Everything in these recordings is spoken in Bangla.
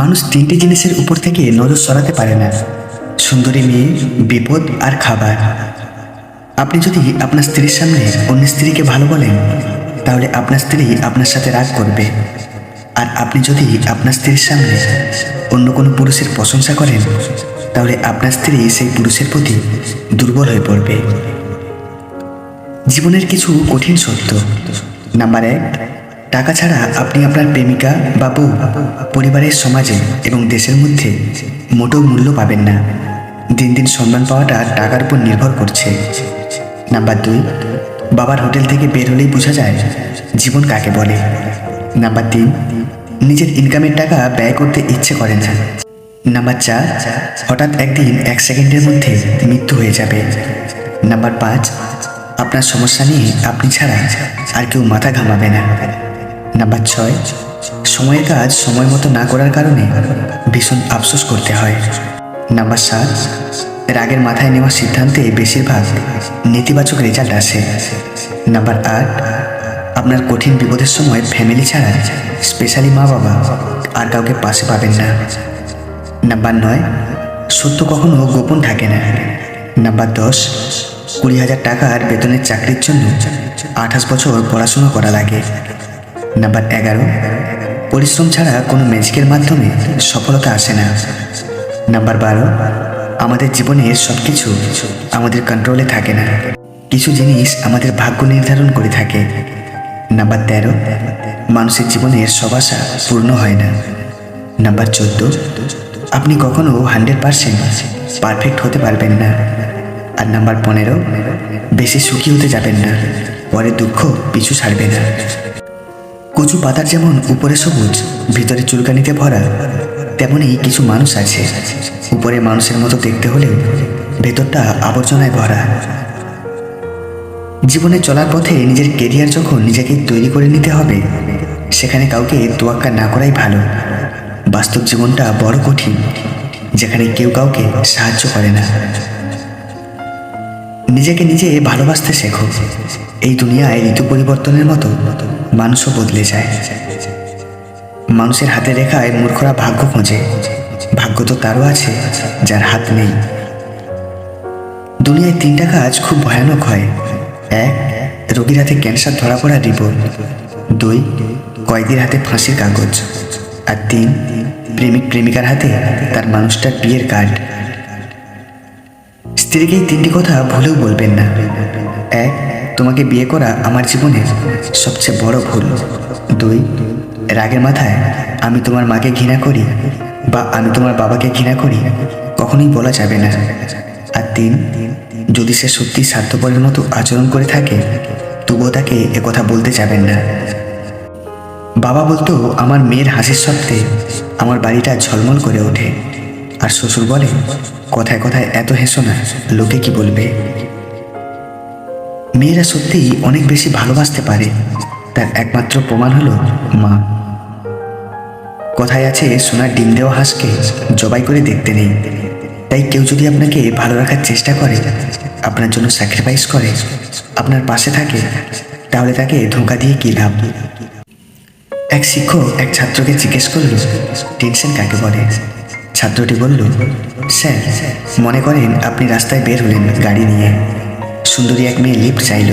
মানুষ তিনটি জিনিসের উপর থেকে নজর সরাতে পারে না: সুন্দরী মেয়ে, বিপদ আর খাবার। আপনি যদি আপনার স্ত্রীর সামনে অন্য স্ত্রীকে ভালো বলেন, তাহলে আপনার স্ত্রী আপনার সাথে রাগ করবে। আর আপনি যদি আপনার স্ত্রীর সামনে অন্য কোনো পুরুষের প্রশংসা করেন, তাহলে আপনার স্ত্রী সেই পুরুষের প্রতি দুর্বল হয়ে পড়বে। জীবনের কিছু কঠিন সত্য। নাম্বার 1, টাকা ছাড়া আপনি আপনার প্রেমিকা বা বউ, পরিবারের, সমাজে এবং দেশের মধ্যে মোটেও মূল্য পাবেন না। দিন দিন সম্মান পাওয়াটা টাকার উপর নির্ভর করছে। নাম্বার 2, বাবার হোটেল থেকে বের হলেই বোঝা যায় জীবন কাকে বলে। নাম্বার 3, নিজের ইনকামের টাকা ব্যয় করতে ইচ্ছে করে না। নাম্বার 4, হঠাৎ একদিন 1 সেকেন্ডের মধ্যে মৃত্যু হয়ে যাবে। নাম্বার 5, আপনার সমস্যা নিয়ে আপনি ছাড়া আর কেউ মাথা ঘামাবে না। নাম্বার 6, সময়ের কাজ সময় মতো না করার কারণে ভীষণ আফসোস করতে হয়। নাম্বার 7, রাগের মাথায় নেওয়া সিদ্ধান্তে বেশিরভাগ নেতিবাচক রেজাল্ট আসে। নাম্বার 8, আপনার কঠিন বিপদের সময় ফ্যামিলি ছাড়া, স্পেশালি মা বাবা, আর কাউকে পাশে পাবেন না। নাম্বার 9, সত্য কখনো গোপন থাকে না। নাম্বার 10, 20,000 টাকার বেতনের চাকরির জন্য 28 বছর পড়াশোনা করা লাগে। নাম্বার 11, পরিশ্রম ছাড়া কোনো ম্যাজিকের মাধ্যমে সফলতা আসে না। নাম্বার 12, আমাদের জীবনের সব কিছু আমাদের কন্ট্রোলে থাকে না, কিছু জিনিস আমাদের ভাগ্য নির্ধারণ করে থাকে। নাম্বার 13, মানুষের জীবনের সব আশা পূর্ণ হয় না। নাম্বার 14, আপনি কখনো 100% পারফেক্ট হতে পারবেন না। আর নাম্বার 15, বেশি সুখী হতে যাবেন না, পরে দুঃখ পিছু ছাড়বে না। কচু পাতার যেমন উপরে সবুজ, ভিতরে চুলকানিতে ভরা, তেমনই কিছু মানুষ আছে উপরে মানুষের মতো দেখতে হলেও ভেতরটা আবর্জনায় ভরা। জীবনে চলার পথে নিজের কেরিয়ার যখন নিজেকে তৈরি করে নিতে হবে, সেখানে কাউকে তোয়াক্কা না করাই ভালো। বাস্তব জীবনটা বড় কঠিন, যেখানে কেউ কাউকে সাহায্য করে না। নিজেকে নিজে ভালোবাসতে শেখো। এই দুনিয়ায় ঋতু পরিবর্তনের মতো মানুষও বদলে যায়। মানুষের হাতে রেখায় মূর্খরা ভাগ্য খোঁজে, ভাগ্য তো তারও আছে যার হাত নেই। দুনিয়ায় 3টা কাজ খুব ভয়ানক হয়: 1, রোগীর হাতে ক্যান্সার ধরা পড়ার রিপোর্ট। 2, কয়েদির হাতে ফাঁসির কাগজ। আর 3, প্রেমিক প্রেমিকার হাতে তার মানুষটার বিয়ের কার্ড। স্ত্রীকে এই 3টি কথা ভুলেও বলবেন না: 1, তোমাকে বিয়ে করা আমার জীবনের সবচেয়ে বড় ভুল। 2, রাগের মাথায় আমি তোমার মাকে ঘৃণা করি বা আমি তোমার বাবাকে ঘৃণা করি কখনোই বলা যাবে না। আর 3, যদি সে সত্যি স্বার্থপরের মতো আচরণ করে থাকে, তবুও তাকে একথা বলতে যাবেন না। বাবা বলতো, আমার মেয়ের হাসির শব্দে আমার বাড়িটা ঝলমল করে ওঠে। আর শ্বশুর বলে, কথায় কথায় এত হেসো না, লোকে কি বলবে। মেয়েরা সত্যিই অনেক বেশি ভালোবাসতে পারে, তার একমাত্র প্রমাণ হলো মা। কথায় আছে, সোনার ডিম দেওয়া হাঁসকে জবাই করে দেখতে নেই। তাই কেউ যদি আপনাকে ভালো রাখার চেষ্টা করে, আপনার জন্য স্যাক্রিফাইস করে, আপনার পাশে থাকে, তাহলে তাকে ধোঁকা দিয়ে কী লাভ। এক শিক্ষক এক ছাত্রকে জিজ্ঞেস করল, টেনশন কাকে বলে। ছাত্রটি বলল, স্যার, মনে করেন আপনি রাস্তায় বের হলেন গাড়ি নিয়ে। সুন্দরী এক মেয়ে লিফট চাইল,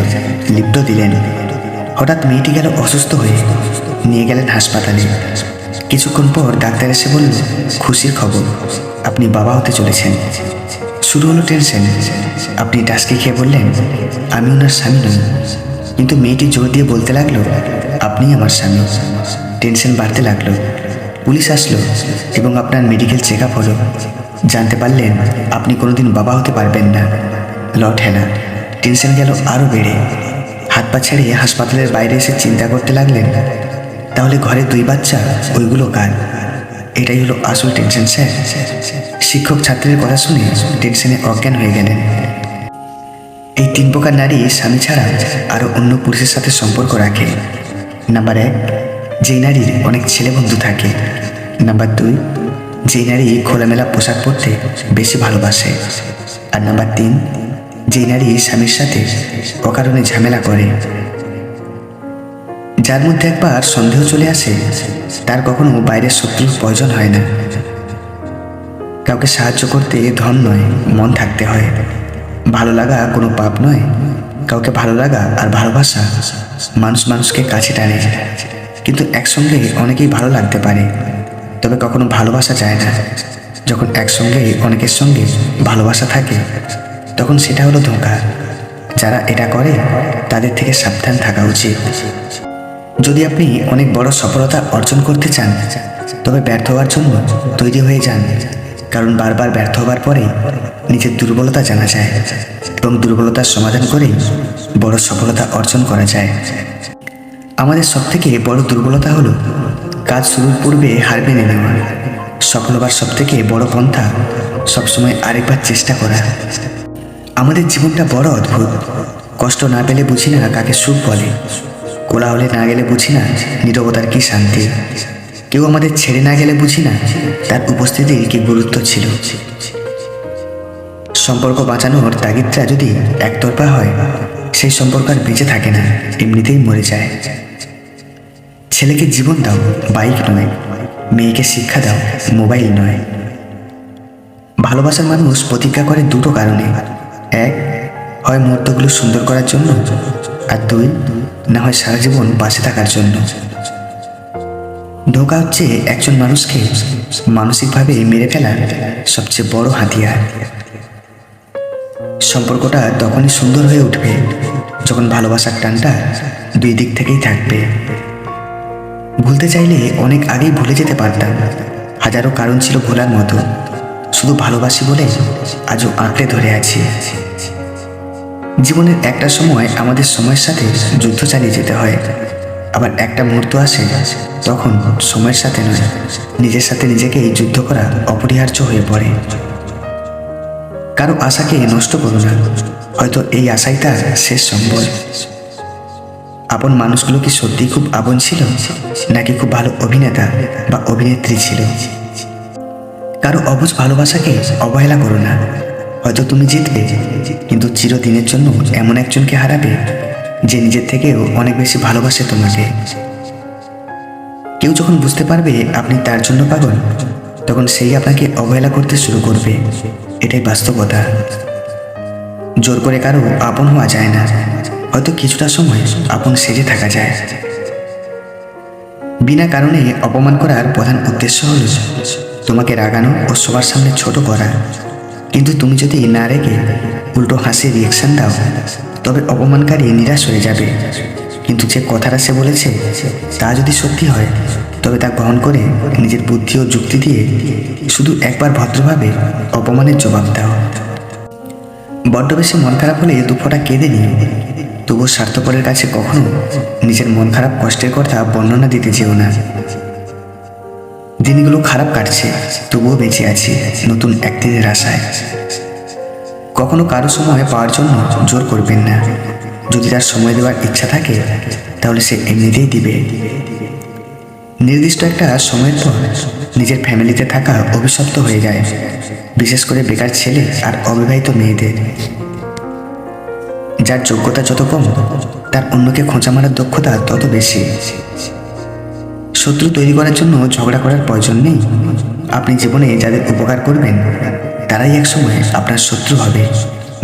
লিফটও দিলেন। হঠাৎ মেয়েটি গেল অসুস্থ হয়ে, নিয়ে গেলেন হাসপাতালে। কিছুক্ষণ পর ডাক্তার এসে বলল, খুশির খবর, আপনি বাবা হতে চলেছেন। শুরু হলো টেনশন। আপনি টাস্কি খেয়ে বললেন, আমি ওনার স্বামী নই। কিন্তু মেয়েটি জোর দিয়ে বলতে লাগলো, আপনিই আমার স্বামী। টেনশন বাড়তে লাগলো। পুলিশ আসলো এবং আপনার মেডিকেল চেক আপ হলো। জানতে পারলেন আপনি কোনোদিন বাবা হতে পারবেন না। লঠেলা। টেনশন গেল আরও বেড়ে। হাত পা ছেড়ে হাসপাতালের বাইরে এসে চিন্তা করতে লাগলেন, তাহলে ঘরে 2 বাচ্চা, ওইগুলো কার? এটাই হলো আসল টেনশন স্যার। শিক্ষক ছাত্রের কথা শুনে টেনশনে অজ্ঞান হয়ে গেলেন। এই 3 প্রকার নারী স্বামী ছাড়া আরও অন্য পুরুষের সাথে সম্পর্ক রাখে। নাম্বার 1, যেই নারীর অনেক ছেলে বন্ধু থাকে। নাম্বার 2, যেই নারী খোলামেলা পোশাক পরতে বেশি ভালোবাসে। আর নাম্বার 3, যেই নারী স্বামীর সাথে অকারণে ঝামেলা করে। যার মধ্যে একবার সন্দেহ চলে আসে তার কখনো বাইরের শত্রুর প্রয়োজন হয় না। কাউকে সাহায্য করতে ধন নয়, মন থাকতে হয়। ভালো লাগা কোনো পাপ নয়। কাউকে ভালো লাগা আর ভালোবাসা মানুষ মানুষকে কাছে টানে। কিন্তু একসঙ্গে অনেকেই ভালো লাগতে পারে, তবে কখনো ভালোবাসা যায় না। যখন একসঙ্গে অনেকের সঙ্গে ভালোবাসা থাকে তখন সেটা হলো ধোঁকা। যারা এটা করে তাদের থেকে সাবধান থাকা উচিত। যদি আপনি অনেক বড় সফলতা অর্জন করতে চান তবে ব্যর্থ হওয়ার জন্য তৈরি হয়ে যান, কারণ বারবার ব্যর্থ হবার পরে নিজের দুর্বলতা জানা যায় এবং দুর্বলতার সমাধান করেই বড় সফলতা অর্জন করা যায়। আমাদের সবথেকে বড় দুর্বলতা হলো কাজ শুরুর পূর্বে হার মেনে নেওয়া। সফল হবার সবথেকে বড় পন্থা সবসময় আরেকবার চেষ্টা করা। আমাদের জীবনটা বড় অদ্ভুত। কষ্ট না পেলে বুঝি না কাকে সুখ বলে, কোলাহলে না গেলে বুঝি না নীরবতার কি শান্তি, কেউ আমাদের ছেড়ে না গেলে বুঝি না তার উপস্থিতির কি গুরুত্ব ছিল। সম্পর্ক বাঁচানোর তাগিদটা যদি একতরফা হয় সেই সম্পর্ক আর বেঁচে থাকে না, এমনিতেই মরে যায়। ছেলেকে জীবন দাও, বাইক নয়। মেয়েকে শিক্ষা দাও, মোবাইল নয়। ভালোবাসার মানুষ প্রতিজ্ঞা করে দুটো কারণে। এক, হয় মুহূর্তগুলো সুন্দর করার জন্য, আর দুই, না হয় সারা জীবন বাঁচে থাকার জন্য। ধোঁকা হচ্ছে একজন মানুষকে মানসিকভাবে মেরে ফেলার সবচেয়ে বড় হাতিয়ার। সম্পর্কটা তখনই সুন্দর হয়ে উঠবে যখন ভালোবাসার টানটা দুই দিক থেকেই থাকবে। ভুলতে চাইলে অনেক আগেই ভুলে যেতে পারতাম। হাজারো কারণ ছিল ভোলার মতো, শুধু ভালোবাসি বলে আজও আঁকড়ে ধরে আছি। জীবনের একটা সময় আমাদের সময়ের সাথে যুদ্ধ চালিয়ে যেতে হয়, আবার একটা মুহূর্ত আসে তখন সময়ের সাথে নয়, নিজের সাথে নিজেকেই যুদ্ধ করা অপরিহার্য হয়ে পড়ে। কারো আশাকে নষ্ট করো না, হয়তো এই আশাই তার শেষ সম্বল। আপন মানুষগুলো কি সত্যিই খুব আপন ছিল, নাকি খুব ভালো অভিনেতা বা অভিনেত্রী ছিল? কারো অবুঝ ভালোবাসাকে অবহেলা করো না। হয়তো তুমি জিতবে, কিন্তু চিরদিনের জন্য এমন একজনকে হারাবে যে নিজের থেকেও অনেক বেশি ভালোবাসে তোমাকে। কেউ যখন বুঝতে পারবে আপনি তার জন্য পাগল, তখন সেই আপনাকে অবহেলা করতে শুরু করবে। এটাই বাস্তবতা। জোর করে কারো আপন হওয়া যায় না, হয়তো কিছুটা সময় আপন সেজে থাকা যায়। বিনা কারণে অপমান করার প্রধান উদ্দেশ্য হল তোমাকে রাগানো ও সবার সামনে ছোট করা। কিন্তু তুমি যদি না রেগে উল্টো হাসি রিয়েকশন দাও তবে অপমানকারী নিরাশ হয়ে যাবে। কিন্তু যে কথাটা সে বলেছে তা যদি সত্যি হয় তবে তা গ্রহণ করে নিজের বুদ্ধি ও যুক্তি দিয়ে শুধু একবার ভদ্রভাবে অপমানের জবাব দাও। বড্ড বেশি মন খারাপ হলে দুফোঁটা কেঁদে নিও, তবুও স্বার্থপরের কাছে কখনো নিজের মন খারাপ কষ্টের কথা বর্ণনা দিতে যেও না। দিনগুলো খারাপ কাটছে, তবুও বেঁচে আছি নতুন একদিনের আশায়। কখনো কারো সময় পাওয়ার জন্য জোর করবেন না। যদি তার সময় দেওয়ার ইচ্ছা থাকে তাহলে সে এমনিতেই দিবে। নির্দিষ্ট একটা সময়ের পর নিজের ফ্যামিলিতে থাকা অভিশপ্ত হয়ে যায়, বিশেষ করে বেকার ছেলে আর অবিবাহিত মেয়েদের। যার যোগ্যতা যত কম তার অন্যকে খোঁচা মারার দক্ষতা তত বেশি। শত্রু তৈরি করার জন্য ঝগড়া করার প্রয়োজন নেই। আপনি জীবনে যাদের উপকার করবেন তারাই একসময় আপনার শত্রু হবে।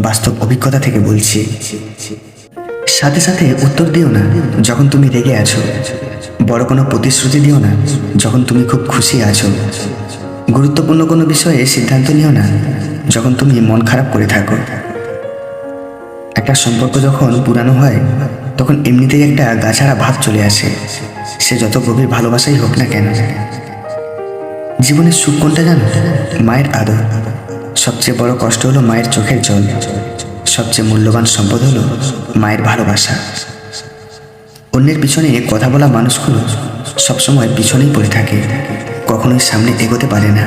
বাস্তব অভিজ্ঞতা থেকে বলছি। সাথে সাথে উত্তর দিও না যখন তুমি রেগে আছো। বড় কোনো প্রতিশ্রুতি দিও না যখন তুমি খুব খুশি আছো। গুরুত্বপূর্ণ কোনো বিষয়ে সিদ্ধান্ত নিও না যখন তুমি মন খারাপ করে থাকো। একটা সম্পর্ক যখন পুরানো হয় তখন এমনিতেই একটা গাছাড়া ভাব চলে আসে, সে যত গভীর ভালোবাসাই হোক না কেন। জীবনের সুখ কোনটা জানো? মায়ের আদর। সবচেয়ে বড় কষ্ট হলো মায়ের চোখের জল। সবচেয়ে মূল্যবান সম্পদ হলো মায়ের ভালোবাসা। অন্যের পিছনে কথা বলা মানুষগুলো সবসময় পিছনেই পড়ে থাকে, কখনোই সামনে এগোতে পারে না।